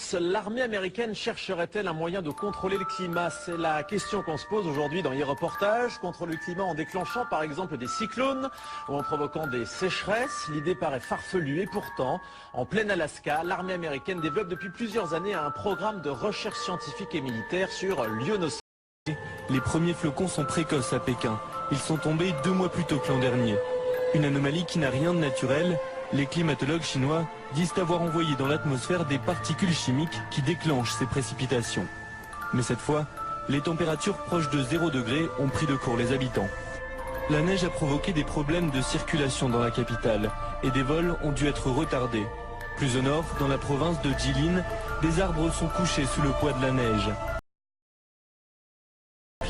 France, l'armée américaine chercherait-elle un moyen de contrôler le climat? C'est la question qu'on se pose aujourd'hui dans e-reportage. Contrôler le climat en déclenchant par exemple des cyclones ou en provoquant des sécheresses. L'idée paraît farfelue et pourtant, en plein Alaska, l'armée américaine développe depuis plusieurs années un programme de recherche scientifique et militaire sur l'ionosphère. Les premiers flocons sont précoces à Pékin. Ils sont tombés 2 mois plus tôt que l'an dernier. Une anomalie qui n'a rien de naturel. Les climatologues chinois disent avoir envoyé dans l'atmosphère des particules chimiques qui déclenchent ces précipitations. Mais cette fois, les températures proches de 0 degré ont pris de court les habitants. La neige a provoqué des problèmes de circulation dans la capitale et des vols ont dû être retardés. Plus au nord, dans la province de Jilin, des arbres sont couchés sous le poids de la neige.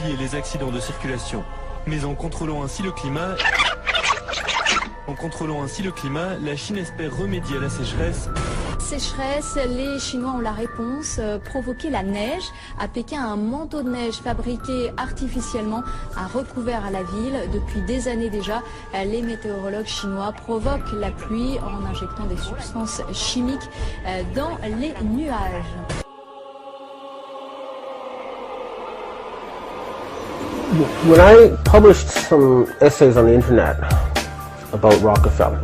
Et les accidents de circulation. Mais en contrôlant ainsi le climat, la Chine espère remédier à la sécheresse. Sécheresse, les Chinois ont la réponse, provoquer la neige. À Pékin, un manteau de neige fabriqué artificiellement a recouvert la ville. Depuis des années déjà, les météorologues chinois provoquent la pluie en injectant des substances chimiques dans les nuages. When I published some essays on the internet about Rockefeller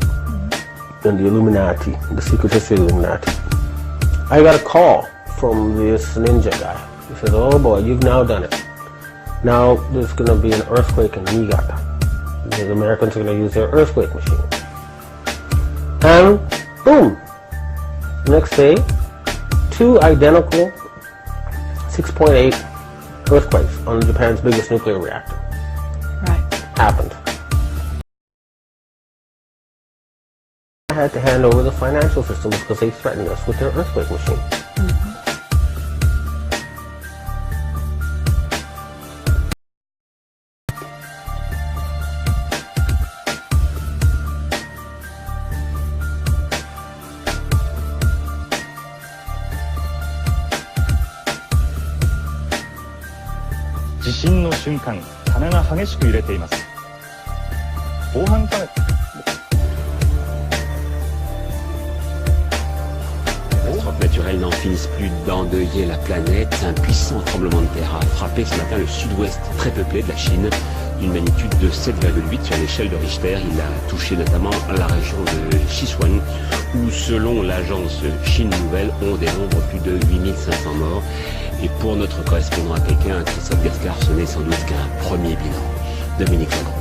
and the Illuminati, the secret history of the Illuminati, I got a call from this ninja guy. He says, "Oh boy, you've now done it. Now there's going to be an earthquake in Niigata. The Americans are going to use their earthquake machine." And boom! Next day, 2 identical 6.8 earthquakes on Japan's biggest nuclear reactor. Happened. I had to hand over the financial system because they threatened us with their earthquake machine. Les catastrophes naturelles n'en finissent plus d'endeuiller la planète. Un puissant tremblement de terre a frappé ce matin le sud-ouest très peuplé de la Chine, d'une magnitude de 7,8 sur l'échelle de Richter. Il a touché notamment la région de Sichuan, où selon l'agence Chine Nouvelle, on dénombre plus de 8500 morts. Et pour notre correspondant à Pékin, Christophe Gascar, ce n'est sans doute qu'un premier bilan. Dominique Lagron.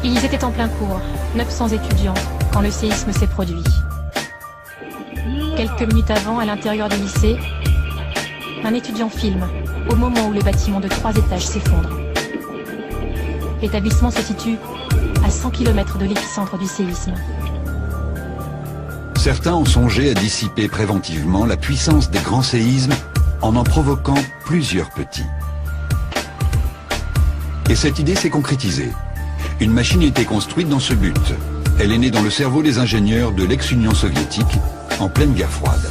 Ils étaient en plein cours, 900 étudiants, quand le séisme s'est produit. Quelques minutes avant, à l'intérieur du lycée, un étudiant filme au moment où le bâtiment de 3 étages s'effondre. L'établissement se situe à 100 km de l'épicentre du séisme. Certains ont songé à dissiper préventivement la puissance des grands séismes en provoquant plusieurs petits. Et cette idée s'est concrétisée. Une machine a été construite dans ce but. Elle est née dans le cerveau des ingénieurs de l'ex-Union soviétique en pleine guerre froide.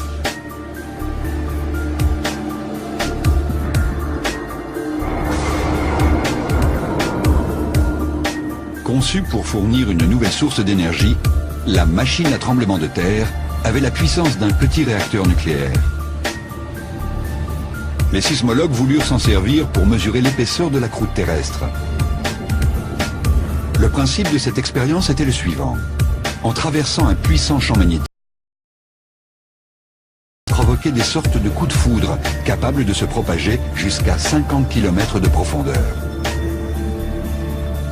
Conçue pour fournir une nouvelle source d'énergie, la machine à tremblement de terre avait la puissance d'un petit réacteur nucléaire. Les sismologues voulurent s'en servir pour mesurer l'épaisseur de la croûte terrestre. Le principe de cette expérience était le suivant. En traversant un puissant champ magnétique, provoquait des sortes de coups de foudre capables de se propager jusqu'à 50 km de profondeur.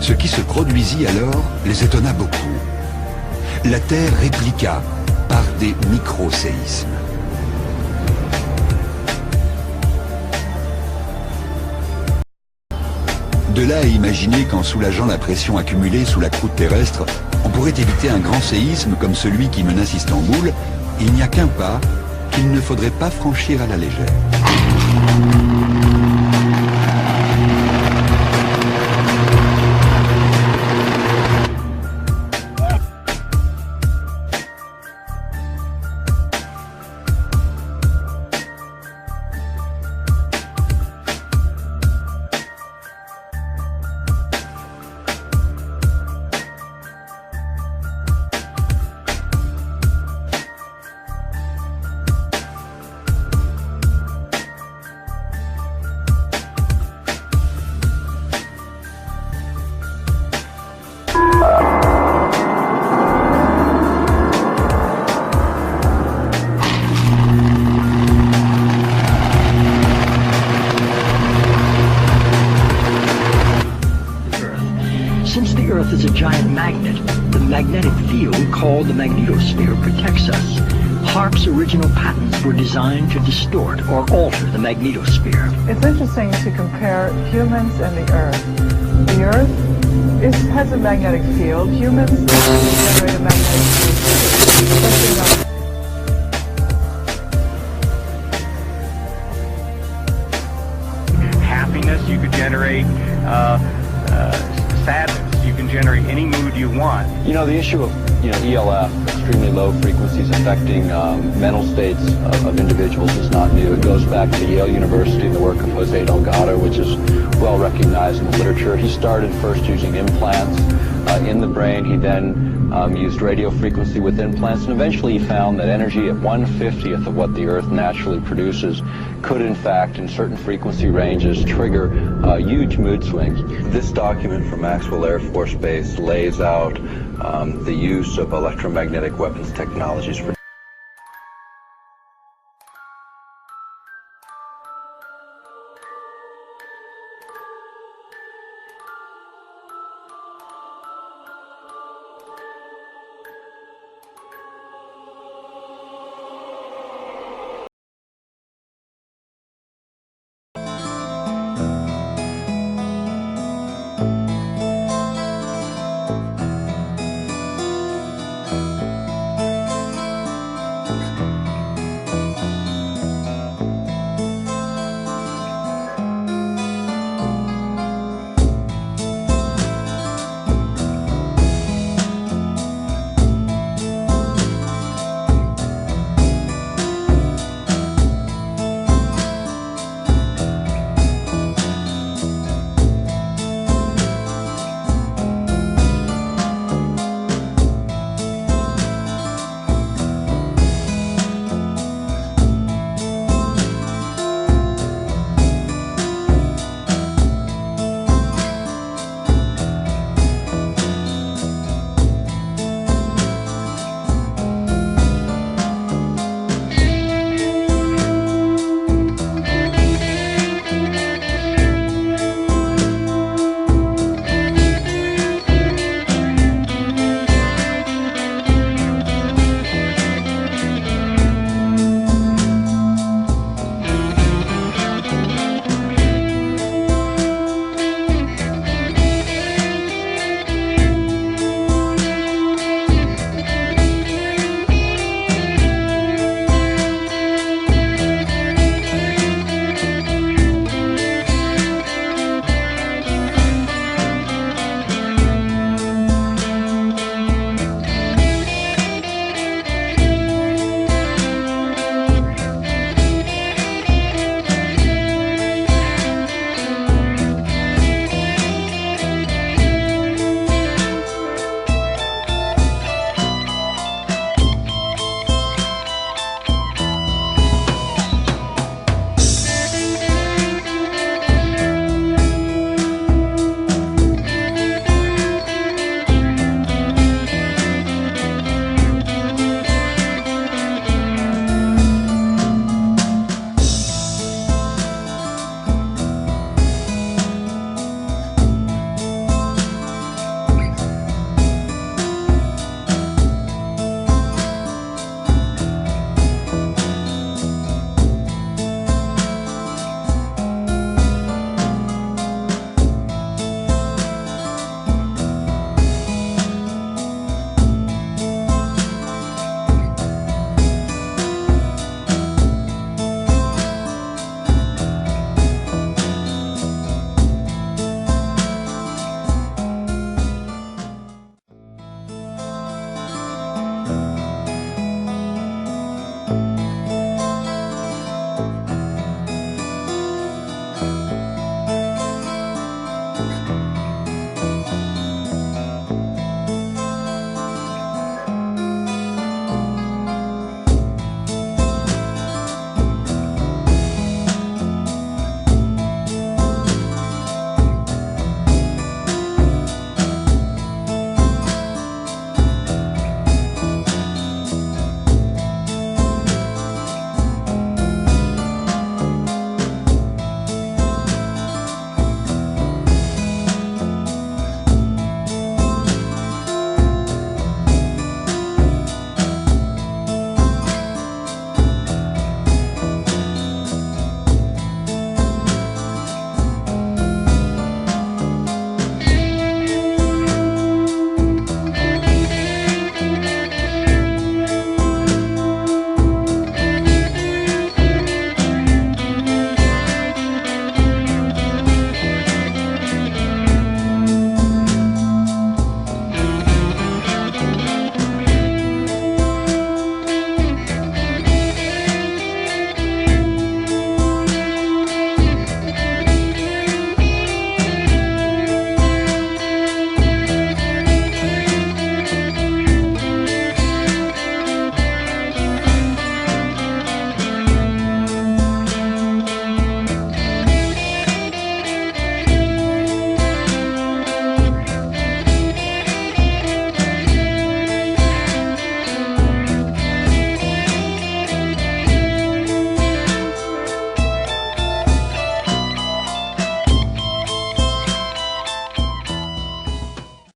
Ce qui se produisit alors les étonna beaucoup. La Terre répliqua par des micro-séismes. De là à imaginer qu'en soulageant la pression accumulée sous la croûte terrestre, on pourrait éviter un grand séisme comme celui qui menace Istanbul, il n'y a qu'un pas qu'il ne faudrait pas franchir à la légère. Earth is a giant magnet. The magnetic field, called the magnetosphere, protects us. HAARP's original patents were designed to distort or alter the magnetosphere. It's interesting to compare humans and the Earth. The Earth has a magnetic field. Humans generate a magnetic field. Happiness, you could generate sadness. You can generate any mood you want. You know, the issue of ELF, extremely low frequencies affecting mental states of individuals, is not new. It goes back to Yale University and the work of Jose Delgado, which is well recognized in the literature. He started first using implants in the brain. He then used radio frequency with implants, and eventually he found that energy at 1/50th of what the Earth naturally produces could, in fact, in certain frequency ranges, trigger huge mood swings. This document from Maxwell Air Force Base lays out the use of electromagnetic weapons technologies for